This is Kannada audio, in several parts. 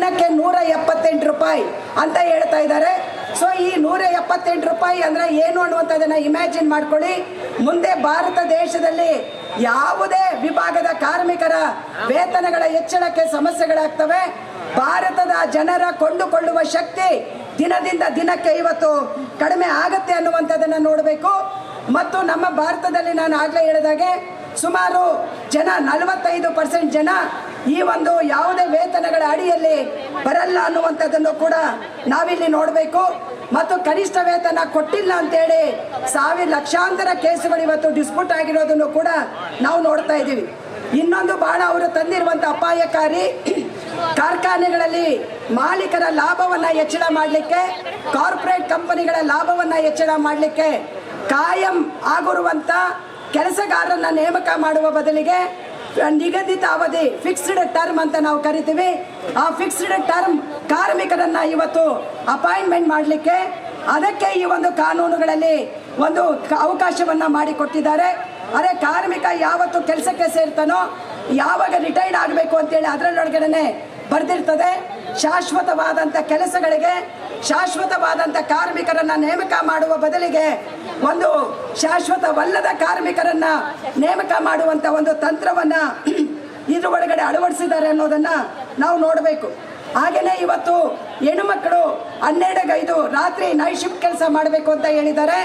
ದಿನಕ್ಕೆ 178 ರೂಪಾಯಿ ಅಂತ ಹೇಳ್ತಾ ಇದ್ದಾರೆ. ಸೊ ಈ 178 ರೂಪಾಯಿ ಅಂದರೆ ಏನು ಅನ್ನುವಂಥದ್ದನ್ನು ಇಮ್ಯಾಜಿನ್ ಮಾಡ್ಕೊಳ್ಳಿ. ಮುಂದೆ ಭಾರತ ದೇಶದಲ್ಲಿ ಯಾವುದೇ ವಿಭಾಗದ ಕಾರ್ಮಿಕರ ವೇತನಗಳ ಹೆಚ್ಚಳಕ್ಕೆ ಸಮಸ್ಯೆಗಳಾಗ್ತವೆ. ಭಾರತದ ಜನರ ಕೊಂಡುಕೊಳ್ಳುವ ಶಕ್ತಿ ದಿನದಿಂದ ದಿನಕ್ಕೆ ಇವತ್ತು ಕಡಿಮೆ ಆಗತ್ತೆ ಅನ್ನುವಂಥದ್ದನ್ನು ನೋಡಬೇಕು. ಮತ್ತು ನಮ್ಮ ಭಾರತದಲ್ಲಿ ನಾನು ಆಗಲೇ ಹೇಳಿದಾಗೆ ಸುಮಾರು ಜನ 45% ಜನ ಈ ಒಂದು ಯಾವುದೇ ವೇತನಗಳ ಅಡಿಯಲ್ಲಿ ಬರಲ್ಲ ಅನ್ನುವಂಥದ್ದನ್ನು ಕೂಡ ನಾವಿಲ್ಲಿ ನೋಡಬೇಕು. ಮತ್ತು ಕನಿಷ್ಠ ವೇತನ ಕೊಟ್ಟಿಲ್ಲ ಅಂತೇಳಿ ಲಕ್ಷಾಂತರ ಕೇಸುಗಳು ಇವತ್ತು ಡಿಸ್ಪ್ಯೂಟ್ ಆಗಿರೋದನ್ನು ಕೂಡ ನಾವು ನೋಡ್ತಾ ಇದ್ದೀವಿ. ಇನ್ನೊಂದು ಬಹಳ ಅವರು ತಂದಿರುವಂಥ ಅಪಾಯಕಾರಿ ಕಾರ್ಖಾನೆಗಳಲ್ಲಿ ಮಾಲೀಕರ ಲಾಭವನ್ನು ಹೆಚ್ಚಳ ಮಾಡಲಿಕ್ಕೆ, ಕಾರ್ಪೊರೇಟ್ ಕಂಪನಿಗಳ ಲಾಭವನ್ನು ಹೆಚ್ಚಳ ಮಾಡಲಿಕ್ಕೆ ಕಾಯಂ ಆಗಿರುವಂಥ ಕೆಲಸಗಾರರನ್ನ ನೇಮಕ ಮಾಡುವ ಬದಲಿಗೆ ನಿಗದಿತ ಅವಧಿ ಫಿಕ್ಸ್ಡ್ ಟರ್ಮ್ ಅಂತ ನಾವು ಕರಿತೀವಿ, ಆ ಫಿಕ್ಸ್ಡ್ ಟರ್ಮ್ ಕಾರ್ಮಿಕರನ್ನ ಇವತ್ತು ಅಪಾಯಿಂಟ್ಮೆಂಟ್ ಮಾಡಲಿಕ್ಕೆ ಅದಕ್ಕೆ ಈ ಒಂದು ಕಾನೂನುಗಳಲ್ಲಿ ಒಂದು ಅವಕಾಶವನ್ನು ಮಾಡಿಕೊಟ್ಟಿದ್ದಾರೆ. ಅದೇ ಕಾರ್ಮಿಕ ಯಾವತ್ತು ಕೆಲಸಕ್ಕೆ ಸೇರ್ತಾನೋ ಯಾವಾಗ ರಿಟೈರ್ಡ್ ಆಗಬೇಕು ಅಂತೇಳಿ ಅದರಲ್ಲೊಳಗಡೆ ಬರೆದಿರ್ತದೆ. ಶಾಶ್ವತವಾದಂಥ ಕೆಲಸಗಳಿಗೆ ಶಾಶ್ವತವಾದಂಥ ಕಾರ್ಮಿಕರನ್ನು ನೇಮಕ ಮಾಡುವ ಬದಲಿಗೆ ಒಂದು ಶಾಶ್ವತವಲ್ಲದ ಕಾರ್ಮಿಕರನ್ನು ನೇಮಕ ಮಾಡುವಂಥ ಒಂದು ತಂತ್ರವನ್ನು ಇದ್ರ ಒಳಗಡೆ ಅಳವಡಿಸಿದ್ದಾರೆ ಅನ್ನೋದನ್ನು ನಾವು ನೋಡಬೇಕು. ಹಾಗೆಯೇ ಇವತ್ತು ಹೆಣ್ಣುಮಕ್ಕಳು 12-5 ರಾತ್ರಿ ನೈಟ್ ಶಿಫ್ಟ್ ಕೆಲಸ ಮಾಡಬೇಕು ಅಂತ ಹೇಳಿದ್ದಾರೆ.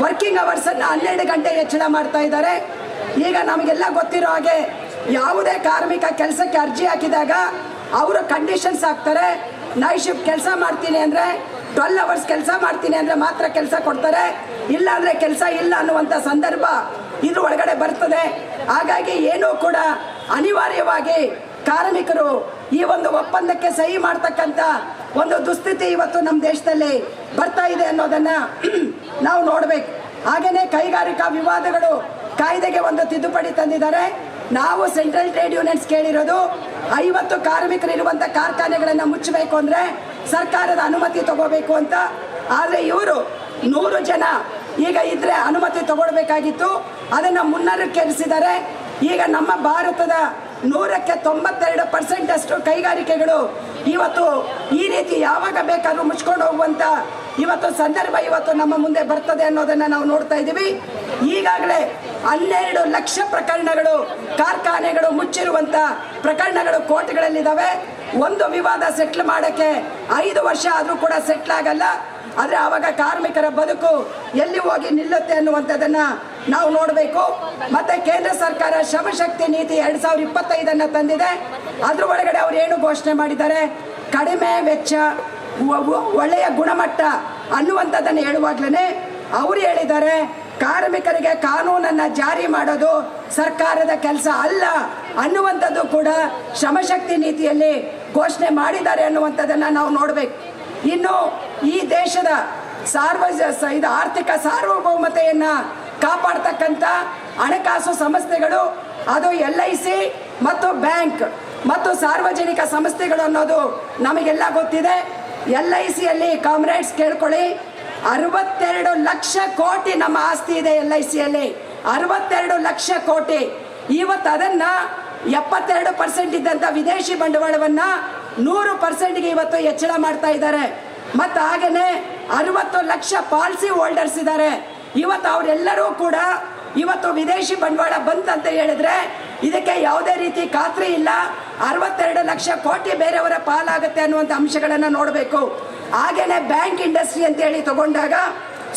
ವರ್ಕಿಂಗ್ ಅವರ್ಸನ್ನು 12 ಗಂಟೆ ಹೆಚ್ಚಳ ಮಾಡ್ತಾ ಇದ್ದಾರೆ. ಈಗ ನಮಗೆಲ್ಲ ಗೊತ್ತಿರೋ ಹಾಗೆ ಯಾವುದೇ ಕಾರ್ಮಿಕ ಕೆಲಸಕ್ಕೆ ಅರ್ಜಿ ಹಾಕಿದಾಗ ಅವರು ಕಂಡೀಷನ್ಸ್ ಹಾಕ್ತಾರೆ. ನೈಟ್ ಶಿಫ್ಟ್ ಕೆಲಸ ಮಾಡ್ತೀನಿ ಅಂದರೆ 12 ಅವರ್ಸ್ ಕೆಲಸ ಮಾಡ್ತೀನಿ ಅಂದರೆ ಮಾತ್ರ ಕೆಲಸ ಕೊಡ್ತಾರೆ, ಇಲ್ಲ ಅಂದರೆ ಕೆಲಸ ಇಲ್ಲ ಅನ್ನುವಂಥ ಸಂದರ್ಭ ಇದ್ರ ಒಳಗಡೆ ಬರ್ತದೆ. ಹಾಗಾಗಿ ಏನೂ ಕೂಡ ಅನಿವಾರ್ಯವಾಗಿ ಕಾರ್ಮಿಕರು ಈ ಒಂದು ಒಪ್ಪಂದಕ್ಕೆ ಸಹಿ ಮಾಡ್ತಕ್ಕಂಥ ಒಂದು ದುಸ್ಥಿತಿ ಇವತ್ತು ನಮ್ಮ ದೇಶದಲ್ಲಿ ಬರ್ತಾ ಇದೆ ಅನ್ನೋದನ್ನು ನಾವು ನೋಡಬೇಕು. ಹಾಗೆಯೇ ಕೈಗಾರಿಕಾ ವಿವಾದಗಳು ಕಾಯ್ದೆಗೆ ಒಂದು ತಿದ್ದುಪಡಿ ತಂದಿದ್ದಾರೆ. ನಾವು ಸೆಂಟ್ರಲ್ ಟ್ರೇಡ್ ಯೂನಿಯನ್ಸ್ ಕೇಳಿರೋದು 50 ಕಾರ್ಮಿಕರು ಇರುವಂಥ ಕಾರ್ಖಾನೆಗಳನ್ನು ಮುಚ್ಚಬೇಕು ಅಂದರೆ ಸರ್ಕಾರದ ಅನುಮತಿ ತಗೋಬೇಕು ಅಂತ. ಆದರೆ ಇವರು 100 ಜನ ಈಗ ಇದ್ರೆ ಅನುಮತಿ ತಗೊಳ್ಬೇಕಾಗಿತ್ತು, ಅದನ್ನು ಮುನ್ನರಕ್ಕೇರಿಸಿದ್ದಾರೆ. ಈಗ ನಮ್ಮ ಭಾರತದ 100ಕ್ಕೆ 92% ಅಷ್ಟು ಕೈಗಾರಿಕೆಗಳು ಇವತ್ತು ಈ ರೀತಿ ಯಾವಾಗ ಬೇಕಾದ್ರೂ ಮುಚ್ಕೊಂಡು ಹೋಗುವಂಥ ಇವತ್ತು ಸಂದರ್ಭ ಇವತ್ತು ನಮ್ಮ ಮುಂದೆ ಬರ್ತದೆ ಅನ್ನೋದನ್ನು ನಾವು ನೋಡ್ತಾ ಇದ್ದೀವಿ. ಈಗಾಗಲೇ 12 ಲಕ್ಷ ಪ್ರಕರಣಗಳು ಕಾರ್ಖಾನೆಗಳು ಮುಚ್ಚಿರುವಂಥ ಪ್ರಕರಣಗಳು ಕೋರ್ಟ್ಗಳಲ್ಲಿದ್ದಾವೆ. ಒಂದು ವಿವಾದ ಸೆಟ್ಲ್ ಮಾಡೋಕ್ಕೆ 5 ವರ್ಷ ಆದರೂ ಕೂಡ ಸೆಟ್ಲ್ ಆಗಲ್ಲ. ಆದರೆ ಆವಾಗ ಕಾರ್ಮಿಕರ ಬದುಕು ಎಲ್ಲಿ ಹೋಗಿ ನಿಲ್ಲುತ್ತೆ ಅನ್ನುವಂಥದ್ದನ್ನು ನಾವು ನೋಡಬೇಕು. ಮತ್ತು ಕೇಂದ್ರ ಸರ್ಕಾರ ಶ್ರಮಶಕ್ತಿ ನೀತಿ 2025 ತಂದಿದೆ. ಅದ್ರ ಒಳಗಡೆ ಅವ್ರು ಏನು ಘೋಷಣೆ ಮಾಡಿದ್ದಾರೆ, ಕಡಿಮೆ ವೆಚ್ಚ ಒಳ್ಳೆಯ ಗುಣಮಟ್ಟ ಅನ್ನುವಂಥದ್ದನ್ನು ಹೇಳುವಾಗಲೇ ಅವರು ಹೇಳಿದ್ದಾರೆ ಕಾರ್ಮಿಕರಿಗೆ ಕಾನೂನನ್ನು ಜಾರಿ ಮಾಡೋದು ಸರ್ಕಾರದ ಕೆಲಸ ಅಲ್ಲ ಅನ್ನುವಂಥದ್ದು ಕೂಡ ಶ್ರಮಶಕ್ತಿ ನೀತಿಯಲ್ಲಿ ಘೋಷಣೆ ಮಾಡಿದ್ದಾರೆ ಅನ್ನುವಂಥದ್ದನ್ನು ನಾವು ನೋಡಬೇಕು. ಇನ್ನು ಈ ದೇಶದ ಆರ್ಥಿಕ ಸಾರ್ವಭೌಮತೆಯನ್ನು ಕಾಪಾಡ್ತಕ್ಕಂಥ ಹಣಕಾಸು ಸಂಸ್ಥೆಗಳು, ಅದು LIC ಮತ್ತು ಬ್ಯಾಂಕ್ ಮತ್ತು ಸಾರ್ವಜನಿಕ ಸಂಸ್ಥೆಗಳು ಅನ್ನೋದು ನಮಗೆಲ್ಲ ಗೊತ್ತಿದೆ. LICಯಲ್ಲಿ ಕಾಮ್ರೇಡ್ಸ್ ಕೇಳ್ಕೊಳ್ಳಿ, 62 ಲಕ್ಷ ಕೋಟಿ ನಮ್ಮ ಆಸ್ತಿ ಇದೆ. LICಯಲ್ಲಿ 62 ಲಕ್ಷ ಕೋಟಿ. ಇವತ್ತು ಅದನ್ನು 72% ಇದ್ದಂಥ ವಿದೇಶಿ ಬಂಡವಾಳವನ್ನು 100%ಗೆ ಇವತ್ತು ಹೆಚ್ಚಳ ಮಾಡ್ತಾ ಇದ್ದಾರೆ. ಮತ್ತು ಹಾಗೆಯೇ 60 ಲಕ್ಷ ಪಾಲಿಸಿ ಹೋಲ್ಡರ್ಸ್ ಇದ್ದಾರೆ. ಇವತ್ತು ಅವರೆಲ್ಲರೂ ಕೂಡ ಇವತ್ತು ವಿದೇಶಿ ಬಂಡವಾಳ ಬಂತಂತ ಹೇಳಿದ್ರೆ ಇದಕ್ಕೆ ಯಾವುದೇ ರೀತಿ ಖಾತ್ರಿ ಇಲ್ಲ. 62 ಲಕ್ಷ ಕೋಟಿ ಬೇರೆಯವರ ಪಾಲಾಗುತ್ತೆ ಅನ್ನುವಂಥ ಅಂಶಗಳನ್ನು ನೋಡಬೇಕು. ಹಾಗೆಯೇ ಬ್ಯಾಂಕ್ ಇಂಡಸ್ಟ್ರಿ ಅಂತೇಳಿ ತಗೊಂಡಾಗ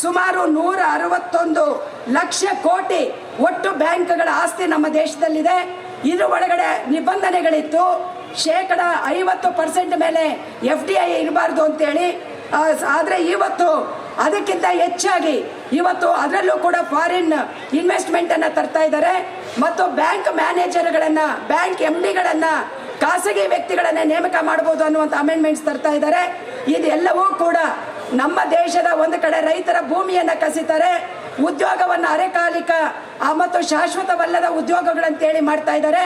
ಸುಮಾರು 161 ಲಕ್ಷ ಕೋಟಿ ಒಟ್ಟು ಬ್ಯಾಂಕ್ಗಳ ಆಸ್ತಿ ನಮ್ಮ ದೇಶದಲ್ಲಿದೆ. ಇದ್ರ ಒಳಗಡೆ ನಿಬಂಧನೆಗಳಿತ್ತು, 50% ಮೇಲೆ FDI ಇರಬಾರ್ದು ಅಂತೇಳಿ. ಆದರೆ ಇವತ್ತು ಅದಕ್ಕಿಂತ ಹೆಚ್ಚಾಗಿ ಇವತ್ತು ಅದರಲ್ಲೂ ಕೂಡ ಫಾರಿನ್ ಇನ್ವೆಸ್ಟ್ಮೆಂಟನ್ನು ತರ್ತಾ ಇದ್ದಾರೆ. ಮತ್ತು ಬ್ಯಾಂಕ್ ಮ್ಯಾನೇಜರ್ಗಳನ್ನು, ಬ್ಯಾಂಕ್ MDಗಳನ್ನು ಖಾಸಗಿ ವ್ಯಕ್ತಿಗಳನ್ನೇ ನೇಮಕ ಮಾಡ್ಬೋದು ಅನ್ನುವಂಥ ಅಮೆಂಡ್ಮೆಂಟ್ಸ್ ತರ್ತಾ ಇದ್ದಾರೆ. ಇದೆಲ್ಲವೂ ಕೂಡ ನಮ್ಮ ದೇಶದ ಒಂದು ಕಡೆ ರೈತರ ಭೂಮಿಯನ್ನು ಕಸಿತಾರೆ, ಉದ್ಯೋಗವನ್ನು ಅರೆಕಾಲಿಕ ಮತ್ತು ಶಾಶ್ವತವಲ್ಲದ ಉದ್ಯೋಗಗಳಂತೇಳಿ ಮಾಡ್ತಾ ಇದ್ದಾರೆ.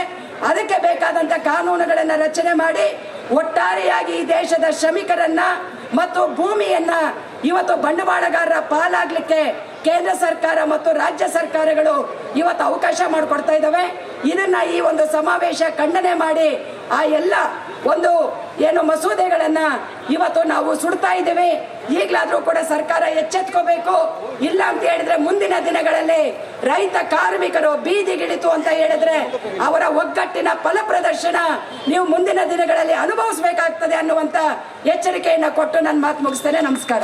ಅದಕ್ಕೆ ಬೇಕಾದಂಥ ಕಾನೂನುಗಳನ್ನು ರಚನೆ ಮಾಡಿ ಒಟ್ಟಾರೆಯಾಗಿ ಈ ದೇಶದ ಶ್ರಮಿಕರನ್ನ ಮತ್ತು ಭೂಮಿಯನ್ನ ಇವತ್ತು ಬಂಡವಾಳಗಾರರ ಪಾಲಾಗಲಿಕ್ಕೆ ಕೇಂದ್ರ ಸರ್ಕಾರ ಮತ್ತು ರಾಜ್ಯ ಸರ್ಕಾರಗಳು ಇವತ್ತು ಅವಕಾಶ ಮಾಡಿಕೊಡ್ತಾ ಇದ್ದಾವೆ. ಇದನ್ನ ಈ ಒಂದು ಸಮಾವೇಶ ಖಂಡನೆ ಮಾಡಿ ಆ ಎಲ್ಲ ಒಂದು ಏನು ಮಸೂದೆಗಳನ್ನು ಇವತ್ತು ನಾವು ಸುಡ್ತಾ ಇದ್ದೇವೆ. ಈಗಲಾದರೂ ಕೂಡ ಸರ್ಕಾರ ಎಚ್ಚೆತ್ಕೋಬೇಕು. ಇಲ್ಲ ಅಂತ ಹೇಳಿದ್ರೆ ಮುಂದಿನ ದಿನಗಳಲ್ಲಿ ರೈತ ಕಾರ್ಮಿಕರು ಬೀದಿಗಿಳಿತು ಅಂತ ಹೇಳಿದ್ರೆ ಅವರ ಒಗ್ಗಟ್ಟಿನ ಫಲ ಪ್ರದರ್ಶನ ನೀವು ಮುಂದಿನ ದಿನಗಳಲ್ಲಿ ಅನುಭವಿಸಬೇಕಾಗ್ತದೆ ಅನ್ನುವಂಥ ಎಚ್ಚರಿಕೆಯನ್ನು ಕೊಟ್ಟು ನನ್ನ ಮಾತು ಮುಗಿಸ್ತೇನೆ. ನಮಸ್ಕಾರ.